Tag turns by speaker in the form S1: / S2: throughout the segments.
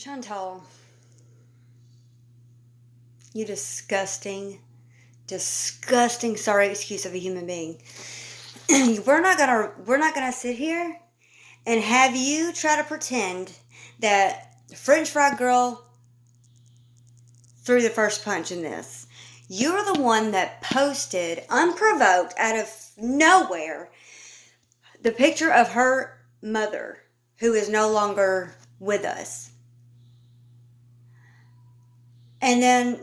S1: Chantal, you disgusting sorry excuse of a human being. we're not gonna sit here and have you try to pretend that French fry girl threw the first punch in this. You're the one that posted unprovoked out of nowhere the picture of her mother who is no longer with us. And then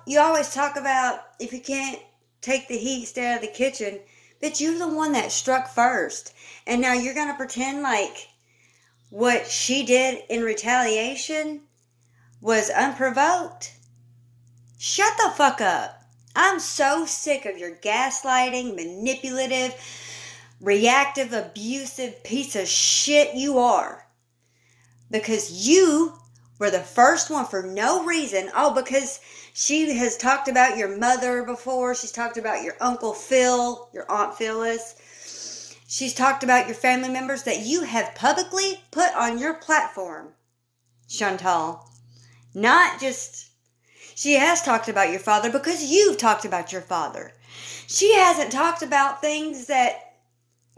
S1: you always talk about if you can't take the heat, stay out of the kitchen. But you're the one that struck first. And now you're going to pretend like what she did in retaliation was unprovoked? Shut the fuck up. I'm so sick of your gaslighting, manipulative, reactive, abusive piece of shit you are. Because you were the first one for no reason. Oh, because she has talked about your mother before. She's talked about your Uncle Phil, your Aunt Phyllis. She's talked about your family members that you have publicly put on your platform, Chantal. Not just, she has talked about your father because you've talked about your father. She hasn't talked about things that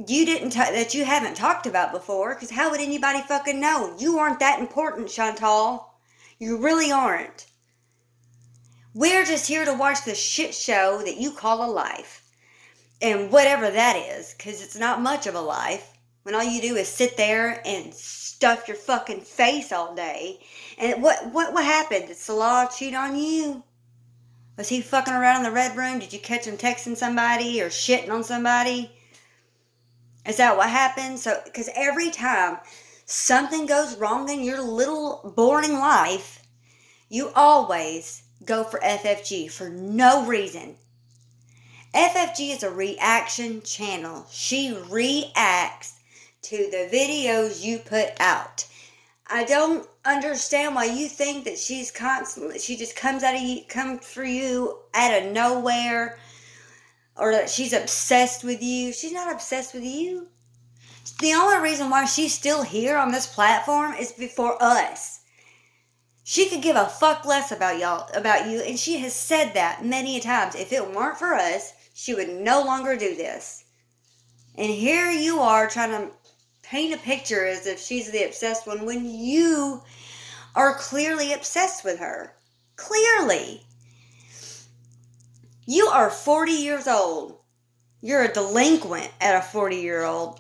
S1: that you haven't talked about before, because how would anybody fucking know? You aren't that important, Chantal. You really aren't. We're just here to watch the shit show that you call a life. And whatever that is, because it's not much of a life. When all you do is sit there and stuff your fucking face all day. And what happened? Did Salah cheat on you? Was he fucking around in the red room? Did you catch him texting somebody or shitting on somebody? Is that what happened? So, because every time something goes wrong in your little boring life, you always go for FFG for no reason. FFG is a reaction channel. She reacts to the videos you put out. I don't understand why you think that she just comes for you out of nowhere, or that she's obsessed with you. She's not obsessed with you. The only reason why she's still here on this platform is for us. She could give a fuck less about you, and she has said that many times. If it weren't for us, she would no longer do this. And here you are trying to paint a picture as if she's the obsessed one when you are clearly obsessed with her. Clearly. You are 40 years old. You're a delinquent at a 40-year-old.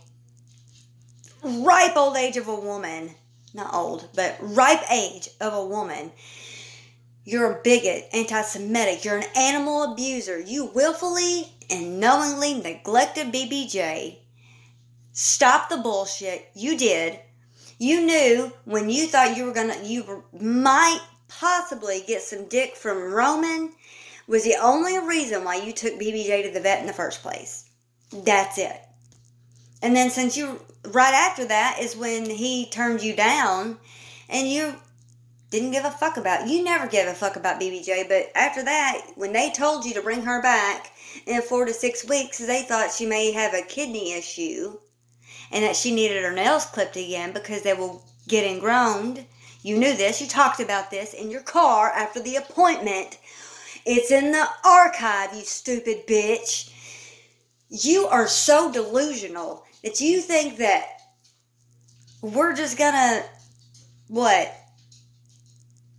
S1: Ripe old age of a woman. Not old, but ripe age of a woman. You're a bigot, anti-Semitic. You're an animal abuser. You willfully and knowingly neglected BBJ. Stop the bullshit. You did. You knew when you thought you might possibly get some dick from Roman was the only reason why you took BBJ to the vet in the first place. That's it. And then right after that is when he turned you down and you didn't give a fuck about. You never gave a fuck about BBJ, but after that, when they told you to bring her back in 4 to 6 weeks, they thought she may have a kidney issue and that she needed her nails clipped again because they were getting grown. You knew this. You talked about this in your car after the appointment. It's in the archive, you stupid bitch. You are so delusional that you think that we're just gonna,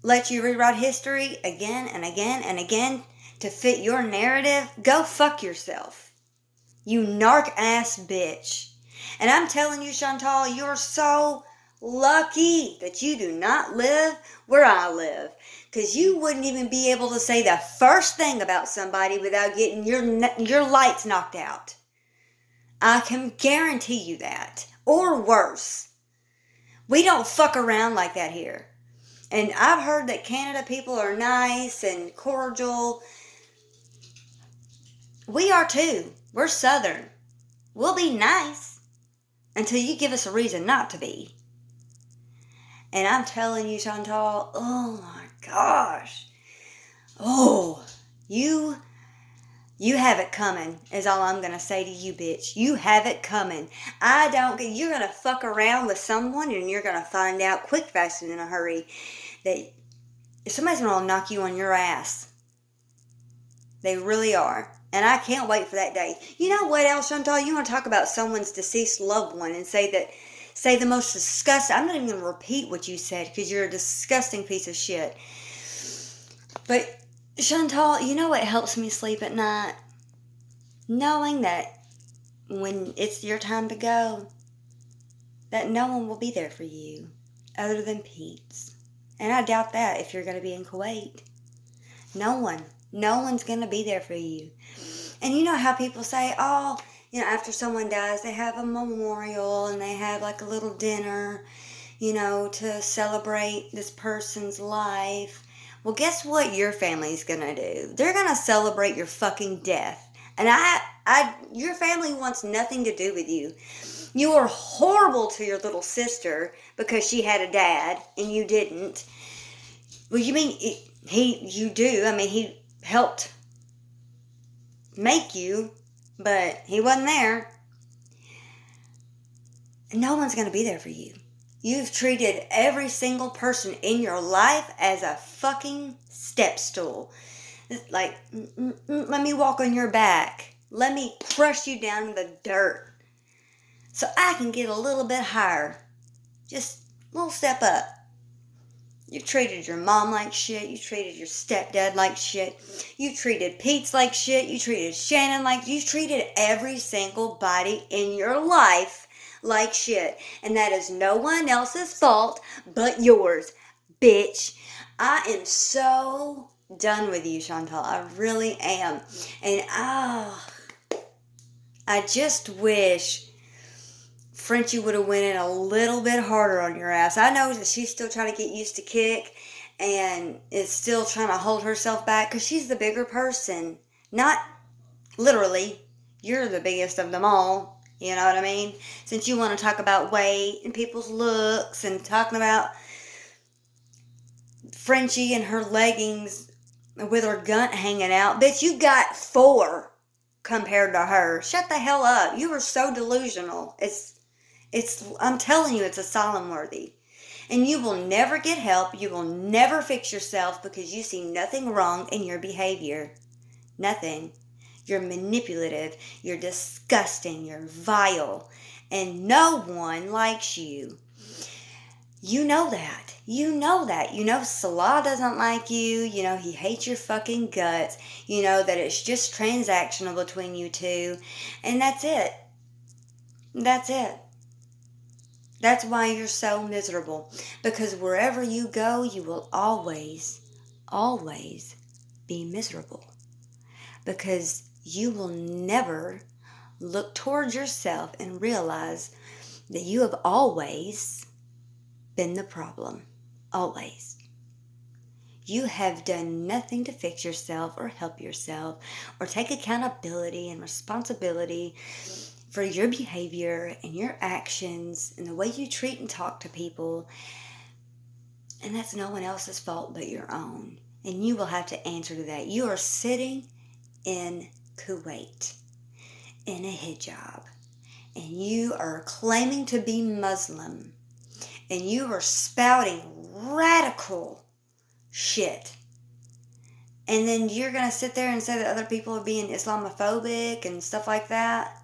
S1: let you rewrite history again and again and again to fit your narrative? Go fuck yourself. You narc-ass bitch. And I'm telling you, Chantal, you're so lucky that you do not live where I live. Because you wouldn't even be able to say the first thing about somebody without getting your lights knocked out. I can guarantee you that. Or worse. We don't fuck around like that here. And I've heard that Canada people are nice and cordial. We are too. We're Southern. We'll be nice until you give us a reason not to be. And I'm telling you, Chantal, oh my gosh. Oh, you You have it coming, is all I'm going to say to you, bitch. You have it coming. You're going to fuck around with someone and you're going to find out quick, fast, and in a hurry that somebody's going to knock you on your ass. They really are. And I can't wait for that day. You know what else, Chantal? You want to talk about someone's deceased loved one and say the most disgusting. I'm not even going to repeat what you said because you're a disgusting piece of shit. But Chantal, you know what helps me sleep at night? Knowing that when it's your time to go, that no one will be there for you other than Pete's. And I doubt that if you're going to be in Kuwait. No one's going to be there for you. And you know how people say, oh, after someone dies, they have a memorial and they have like a little dinner, to celebrate this person's life. Well, guess what your family's going to do? They're going to celebrate your fucking death. And your family wants nothing to do with you. You were horrible to your little sister because she had a dad and you didn't. Well, you mean you do. I mean, he helped make you, but he wasn't there. No one's going to be there for you. You've treated every single person in your life as a fucking step stool. Like, let me walk on your back. Let me crush you down to the dirt so I can get a little bit higher. Just a little step up. You treated your mom like shit. You treated your stepdad like shit. You treated Pete's like shit. You treated Shannon like... You treated every single body in your life like shit. And that is no one else's fault but yours, bitch. I am so done with you, Chantal. I really am. And I just wish Frenchie would have went in a little bit harder on your ass. I know that she's still trying to get used to kick and is still trying to hold herself back because she's the bigger person. Not literally. You're the biggest of them all. You know what I mean? Since you want to talk about weight and people's looks and talking about Frenchie and her leggings with her gunt hanging out. Bitch, you got 4 compared to her. Shut the hell up. You were so delusional. I'm telling you, it's asylum worthy. And you will never get help. You will never fix yourself because you see nothing wrong in your behavior. Nothing. You're manipulative. You're disgusting. You're vile. And no one likes you. You know that. You know that. You know Salah doesn't like you. You know he hates your fucking guts. You know that it's just transactional between you two. And that's it. That's it. That's why you're so miserable. Because wherever you go, you will always, always be miserable. Because you will never look towards yourself and realize that you have always been the problem. Always. You have done nothing to fix yourself or help yourself or take accountability and responsibility for your behavior and your actions and the way you treat and talk to people. And that's no one else's fault but your own. And you will have to answer to that. You are sitting in Kuwait in a hijab. And you are claiming to be Muslim. And you are spouting radical shit. And then you're going to sit there and say that other people are being Islamophobic and stuff like that.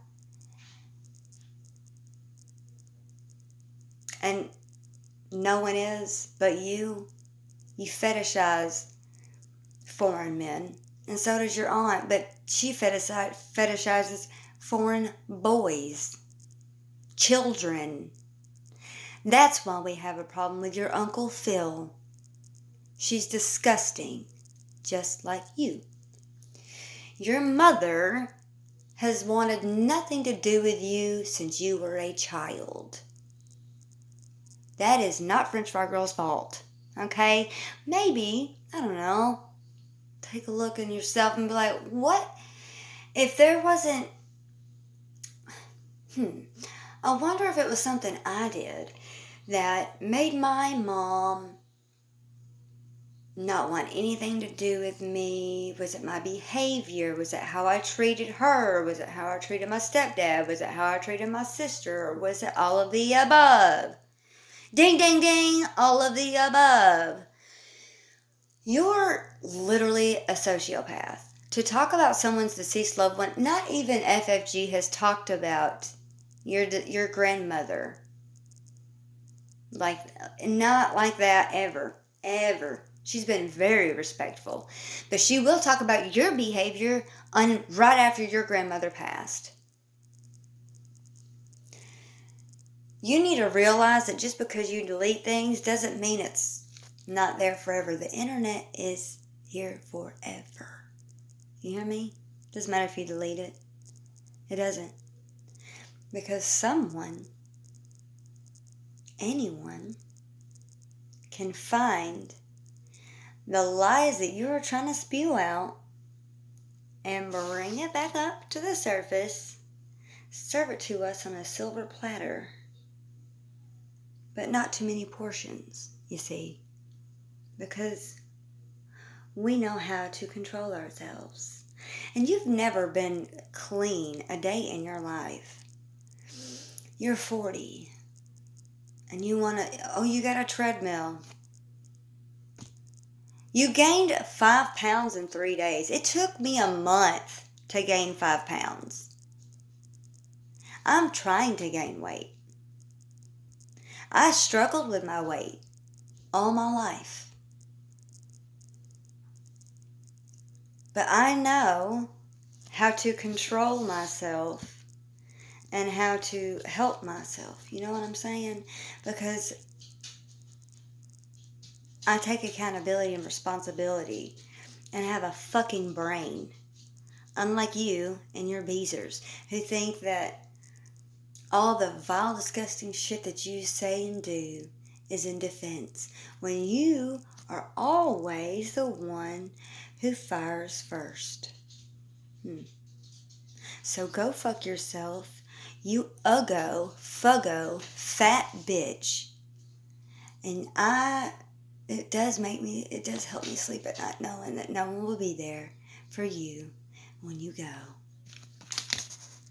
S1: And no one is but you. You fetishize foreign men. And so does your aunt. But she fetishizes foreign boys. Children. That's why we have a problem with your Uncle Phil. She's disgusting. Just like you. Your mother has wanted nothing to do with you since you were a child. That is not French Fry Girl's fault. Okay? Maybe, I don't know, take a look in yourself and be like, what? If there wasn't... I wonder if it was something I did that made my mom not want anything to do with me? Was it my behavior? Was it how I treated her? Was it how I treated my stepdad? Was it how I treated my sister? Or was it all of the above? Ding, ding, ding, all of the above. You're literally a sociopath. To talk about someone's deceased loved one, not even FFG has talked about your grandmother. Like, not like that ever. Ever. She's been very respectful. But she will talk about your behavior right after your grandmother passed. You need to realize that just because you delete things doesn't mean it's not there forever. The internet is here forever. You hear me? Doesn't matter if you delete it. It doesn't. Because someone, anyone, can find the lies that you are trying to spew out and bring it back up to the surface, serve it to us on a silver platter, but not too many portions, you see, because we know how to control ourselves. And you've never been clean a day in your life. You're 40 and you got a treadmill. You gained 5 pounds in 3 days. It took me a month to gain 5 pounds. I'm trying to gain weight. I struggled with my weight all my life. But I know how to control myself and how to help myself. You know what I'm saying? Because I take accountability and responsibility and have a fucking brain. Unlike you and your beezers who think that all the vile, disgusting shit that you say and do is in defense, when you are always the one who fires first. So go fuck yourself, you fuggo, fat bitch. And it does help me sleep at night knowing that no one will be there for you when you go.